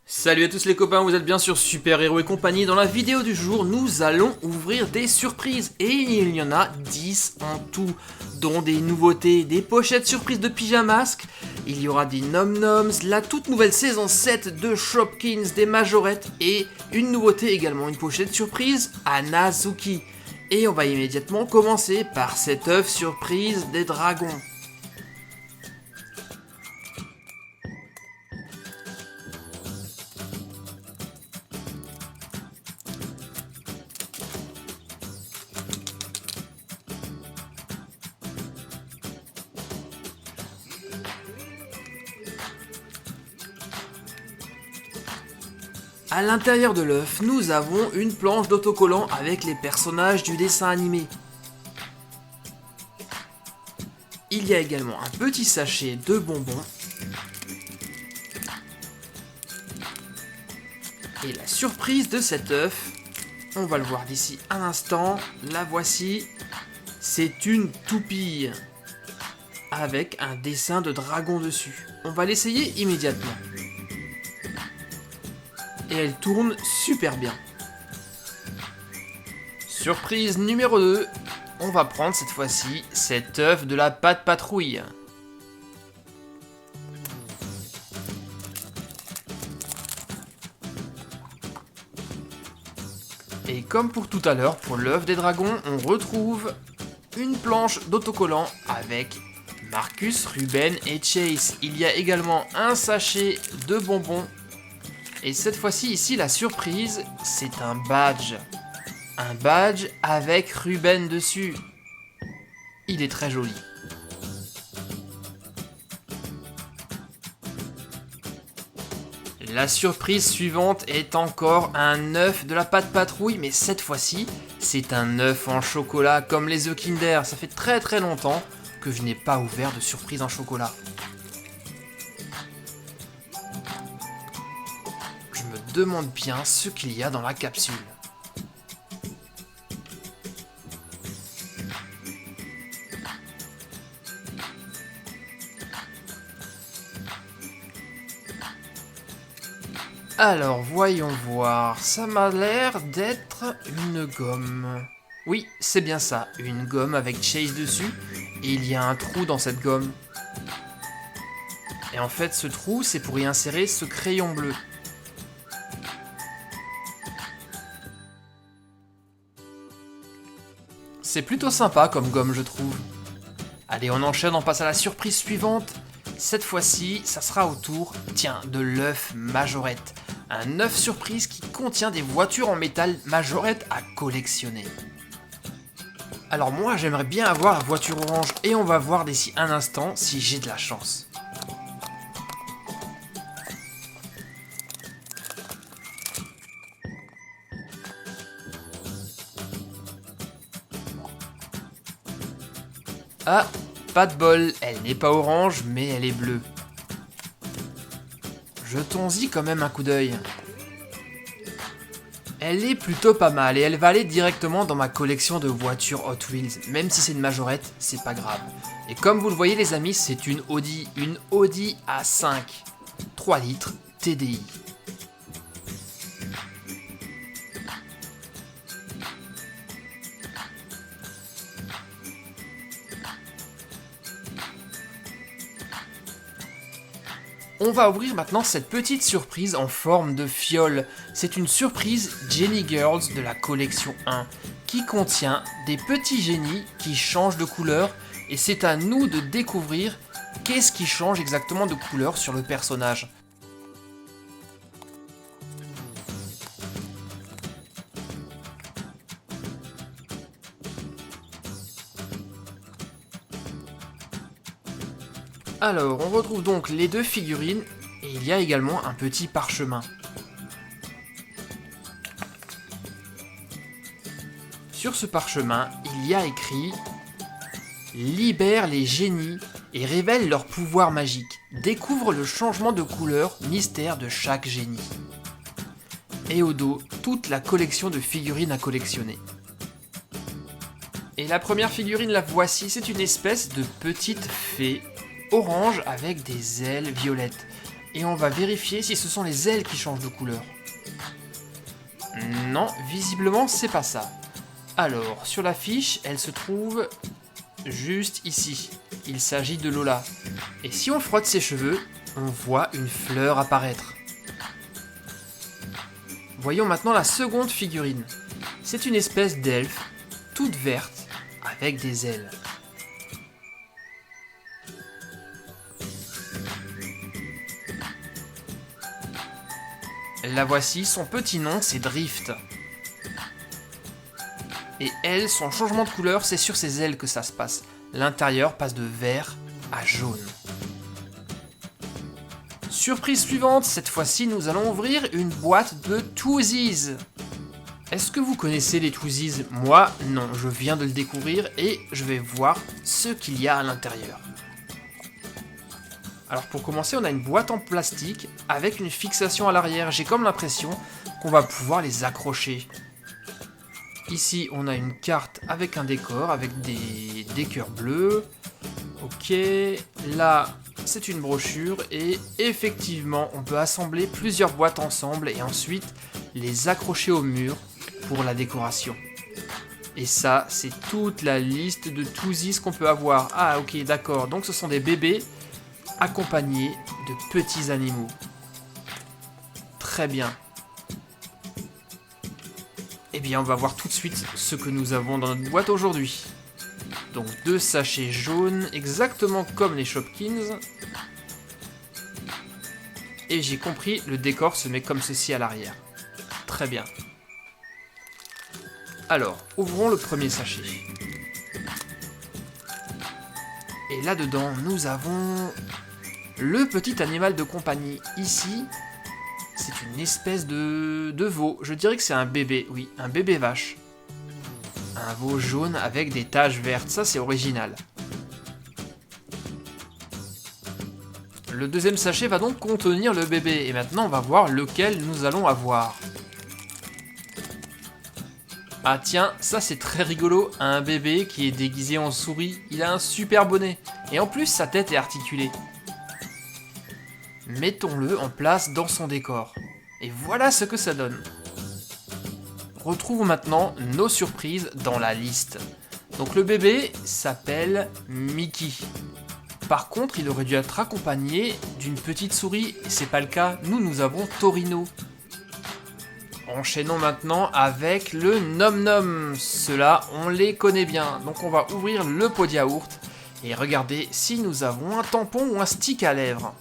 Salut à tous les copains, vous êtes bien sur Super Héros et compagnie. Dans la vidéo du jour, nous allons ouvrir des surprises. Et il y en a 10 en tout, dont des nouveautés, des pochettes surprises de Pyjamasque. Il y aura des Nom Noms, la toute nouvelle saison 7 de Shopkins, des majorettes et une nouveauté également, une pochette surprise à Nazuki. Et on va immédiatement commencer par cette œuf surprise des dragons. A l'intérieur de l'œuf, nous avons une planche d'autocollant avec les personnages du dessin animé. Il y a également un petit sachet de bonbons. Et la surprise de cet œuf, on va le voir d'ici un instant, la voici, c'est une toupie avec un dessin de dragon dessus. On va l'essayer immédiatement. Et elle tourne super bien. Surprise numéro 2, on va prendre cette fois-ci cet œuf de la Pat' Patrouille. Et comme pour tout à l'heure, pour l'œuf des dragons, on retrouve une planche d'autocollant avec Marcus, Ruben et Chase. Il y a également un sachet de bonbons. Et cette fois-ci, ici, la surprise, c'est un badge. Un badge avec Ruben dessus. Il est très joli. La surprise suivante est encore un œuf de la Pat' Patrouille, mais cette fois-ci, c'est un œuf en chocolat comme les œufs Kinder. Ça fait très longtemps que je n'ai pas ouvert de surprise en chocolat. Je me demande bien ce qu'il y a dans la capsule. Alors, voyons voir, ça m'a l'air d'être une gomme. Oui, c'est bien ça, une gomme avec Chase dessus, et il y a un trou dans cette gomme. Et en fait, ce trou, c'est pour y insérer ce crayon bleu. C'est plutôt sympa comme gomme, je trouve. Allez, on enchaîne, on passe à la surprise suivante. Cette fois-ci, ça sera au tour, tiens, de l'œuf majorette. Un œuf surprise qui contient des voitures en métal majorette à collectionner. Alors moi, j'aimerais bien avoir la voiture orange et on va voir d'ici un instant si j'ai de la chance. Ah, pas de bol, elle n'est pas orange, mais elle est bleue. Jetons-y quand même un coup d'œil. Elle est plutôt pas mal et elle va aller directement dans ma collection de voitures Hot Wheels. Même si c'est une majorette, c'est pas grave. Et comme vous le voyez les amis, c'est une Audi A5. 3 litres TDI. On va ouvrir maintenant cette petite surprise en forme de fiole. C'est une surprise Jenny Girls de la collection 1 qui contient des petits génies qui changent de couleur et c'est à nous de découvrir qu'est-ce qui change exactement de couleur sur le personnage. Alors, on retrouve donc les deux figurines et il y a également un petit parchemin. Sur ce parchemin, il y a écrit « Libère les génies et révèle leur pouvoir magique. Découvre le changement de couleur mystère de chaque génie. » Et au dos, toute la collection de figurines à collectionner. Et la première figurine, la voici, c'est une espèce de petite fée orange avec des ailes violettes. et on va vérifier si ce sont les ailes qui changent de couleur. Non, visiblement c'est pas ça. Alors, sur la fiche, elle se trouve juste ici. Il s'agit de Lola. Et si on frotte ses cheveux, on voit une fleur apparaître. Voyons maintenant la seconde figurine. C'est une espèce d'elfe, toute verte, avec des ailes. La voici, son petit nom c'est Drift. Et elle, son changement de couleur, c'est sur ses ailes que ça se passe. L'intérieur passe de vert à jaune. Surprise suivante, cette fois-ci nous allons ouvrir une boîte de Twosies. Est-ce que vous connaissez les Twosies? Moi, non, je viens de le découvrir et je vais voir ce qu'il y a à l'intérieur. Alors pour commencer, on a une boîte en plastique avec une fixation à l'arrière. J'ai comme l'impression qu'on va pouvoir les accrocher. Ici, on a une carte avec un décor, avec des cœurs bleus. Ok, là, c'est une brochure et effectivement, on peut assembler plusieurs boîtes ensemble et ensuite les accrocher au mur pour la décoration. Et ça, c'est toute la liste de Twosies qu'on peut avoir. Ah, ok, d'accord. Donc, ce sont des bébés accompagnés de petits animaux. Très bien. Eh bien, on va voir tout de suite ce que nous avons dans notre boîte aujourd'hui. Donc, 2 sachets jaunes, exactement comme les Shopkins. Et j'ai compris, le décor se met comme ceci à l'arrière. Très bien. Alors, ouvrons le premier sachet. Et là-dedans, nous avons le petit animal de compagnie. Ici, c'est une espèce de veau. Je dirais que c'est un bébé, oui, un bébé vache. Un veau jaune avec des taches vertes, ça c'est original. Le deuxième sachet va donc contenir le bébé. Et maintenant, on va voir lequel nous allons avoir. Ah tiens, ça c'est très rigolo, un bébé qui est déguisé en souris, il a un super bonnet, et en plus sa tête est articulée. Mettons-le en place dans son décor, et voilà ce que ça donne. Retrouvons maintenant nos surprises dans la liste. Donc le bébé s'appelle Mickey. Par contre, il aurait dû être accompagné d'une petite souris, et c'est pas le cas, nous avons Torino. Enchaînons maintenant avec le Nom Nom. Ceux-là, on les connaît bien. Donc on va ouvrir le pot de yaourt et regarder si nous avons un tampon ou un stick à lèvres.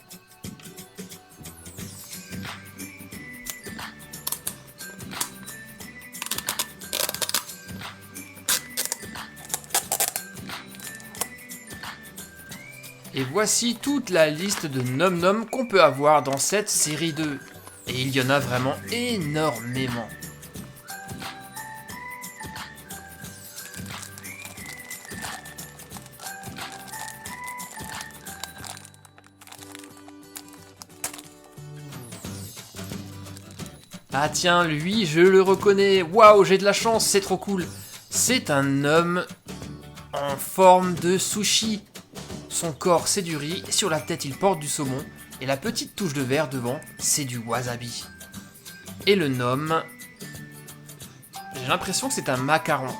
Et voici toute la liste de Nom Nom qu'on peut avoir dans cette série 2. Et il y en a vraiment énormément. Ah tiens, lui, je le reconnais. Waouh, j'ai de la chance, c'est trop cool. C'est un homme en forme de sushi. Son corps, c'est du riz, et sur la tête, il porte du saumon. Et la petite touche de vert devant, c'est du wasabi. Et le nom, j'ai l'impression que c'est un macaron.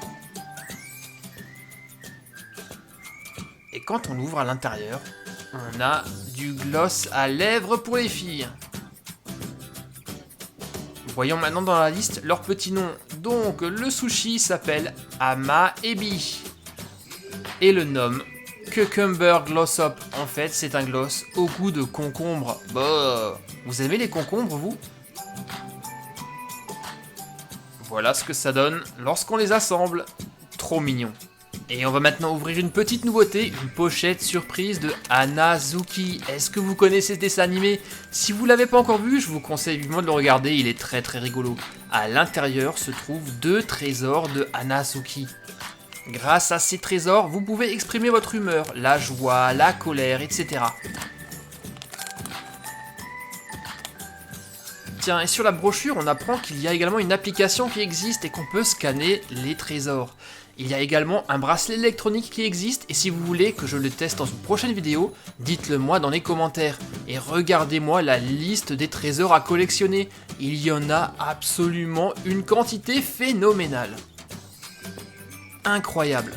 Et quand on l'ouvre à l'intérieur, on a du gloss à lèvres pour les filles. Voyons maintenant dans la liste leurs petits noms. Donc le sushi s'appelle Ama Ebi. Et le nom, Cucumber Gloss Up, en fait c'est un gloss au goût de concombre. Bah, vous aimez les concombres vous? Voilà ce que ça donne lorsqu'on les assemble. Trop mignon. Et on va maintenant ouvrir une petite nouveauté, une pochette surprise de Hanazuki. Est-ce que vous connaissez ce dessin animé? Si vous l'avez pas encore vu, je vous conseille vivement de le regarder, il est très très rigolo. À l'intérieur se trouvent 2 trésors de Hanazuki. Grâce à ces trésors, vous pouvez exprimer votre humeur, la joie, la colère, etc. Tiens, et sur la brochure, on apprend qu'il y a également une application qui existe et qu'on peut scanner les trésors. Il y a également un bracelet électronique qui existe et si vous voulez que je le teste dans une prochaine vidéo, dites-le moi dans les commentaires. Et regardez-moi la liste des trésors à collectionner. Il y en a absolument une quantité phénoménale. Incroyable.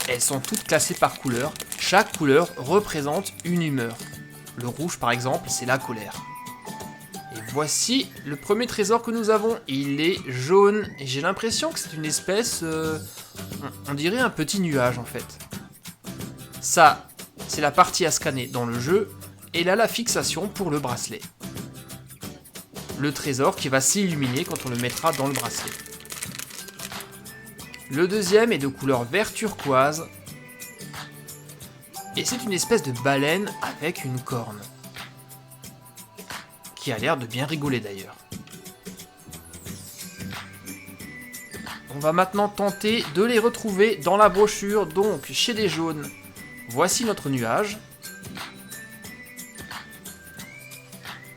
Elles sont toutes classées par couleur. Chaque couleur représente une humeur. Le rouge par exemple, c'est la colère. Et voici le premier trésor que nous avons. Il est jaune et j'ai l'impression que c'est une espèce... on dirait un petit nuage en fait. Ça, c'est la partie à scanner dans le jeu. Et là, la fixation pour le bracelet. Le trésor qui va s'illuminer quand on le mettra dans le bracelet. Le deuxième est de couleur vert turquoise. Et c'est une espèce de baleine avec une corne. Qui a l'air de bien rigoler d'ailleurs. On va maintenant tenter de les retrouver dans la brochure. Donc, chez les jaunes, voici notre nuage.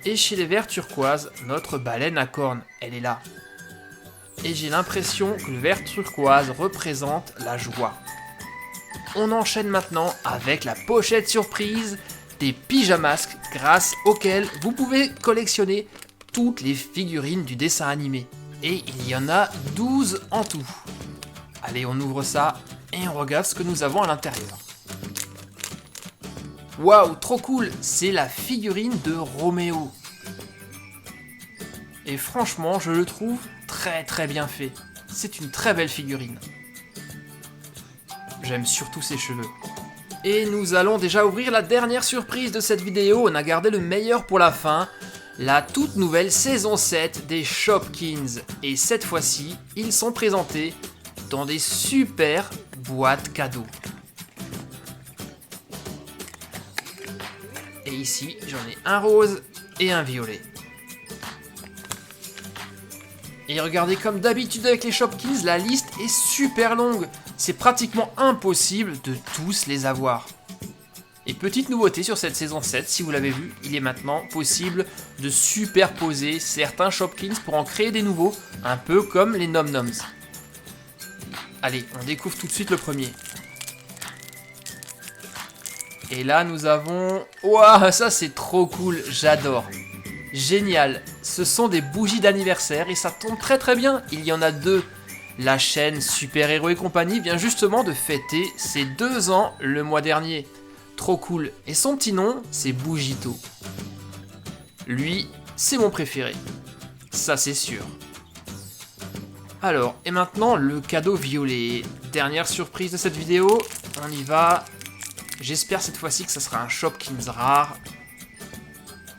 Et chez les verts turquoises, notre baleine à cornes. Elle est là. Et j'ai l'impression que le vert turquoise représente la joie. On enchaîne maintenant avec la pochette surprise des pyjamasques grâce auxquels vous pouvez collectionner toutes les figurines du dessin animé. Et il y en a 12 en tout. Allez, on ouvre ça et on regarde ce que nous avons à l'intérieur. Waouh, trop cool! C'est la figurine de Roméo. Et franchement, je le trouve très bien fait. C'est une très belle figurine. J'aime surtout ses cheveux. Et nous allons déjà ouvrir la dernière surprise de cette vidéo. On a gardé le meilleur pour la fin. La toute nouvelle saison 7 des Shopkins. Et cette fois-ci, ils sont présentés dans des super boîtes cadeaux. Et ici, j'en ai un rose et un violet. Et regardez, comme d'habitude avec les Shopkins, la liste est super longue. C'est pratiquement impossible de tous les avoir. Et petite nouveauté sur cette saison 7, si vous l'avez vu, il est maintenant possible de superposer certains Shopkins pour en créer des nouveaux, un peu comme les Nom Noms. Allez, on découvre tout de suite le premier. Et là, nous avons... Waouh, ça c'est trop cool, j'adore. Génial, ce sont des bougies d'anniversaire et ça tombe très bien, il y en a 2. La chaîne Super Héros et compagnie vient justement de fêter ses 2 ans le mois dernier. Trop cool. Et son petit nom, c'est Bougito. Lui, c'est mon préféré. Ça, c'est sûr. Alors, et maintenant, le cadeau violet. Dernière surprise de cette vidéo. On y va. J'espère cette fois-ci que ça sera un Shopkins rare.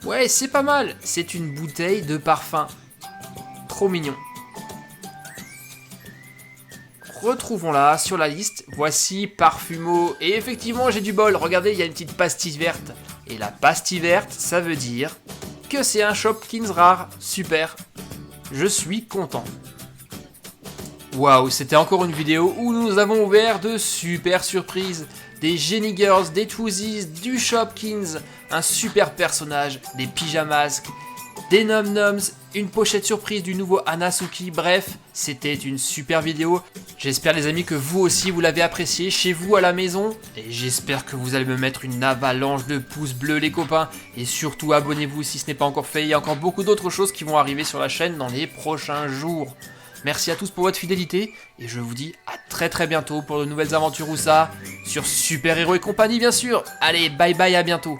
Ouais, c'est pas mal. C'est une bouteille de parfum. Trop mignon. Retrouvons-la sur la liste, voici Parfumo, et effectivement j'ai du bol, regardez il y a une petite pastille verte, et la pastille verte ça veut dire que c'est un Shopkins rare, super, je suis content. Waouh, c'était encore une vidéo où nous avons ouvert de super surprises, des Genie Girls, des Twoozies, du Shopkins, un super personnage, des pyjamasques, des Nom Noms, une pochette surprise du nouveau Hanazuki, bref, c'était une super vidéo. J'espère les amis que vous aussi vous l'avez apprécié chez vous à la maison. Et j'espère que vous allez me mettre une avalanche de pouces bleus les copains. Et surtout abonnez-vous si ce n'est pas encore fait, il y a encore beaucoup d'autres choses qui vont arriver sur la chaîne dans les prochains jours. Merci à tous pour votre fidélité et je vous dis à très bientôt pour de nouvelles aventures ou ça sur Super Héros et compagnie bien sûr. Allez, bye bye, à bientôt.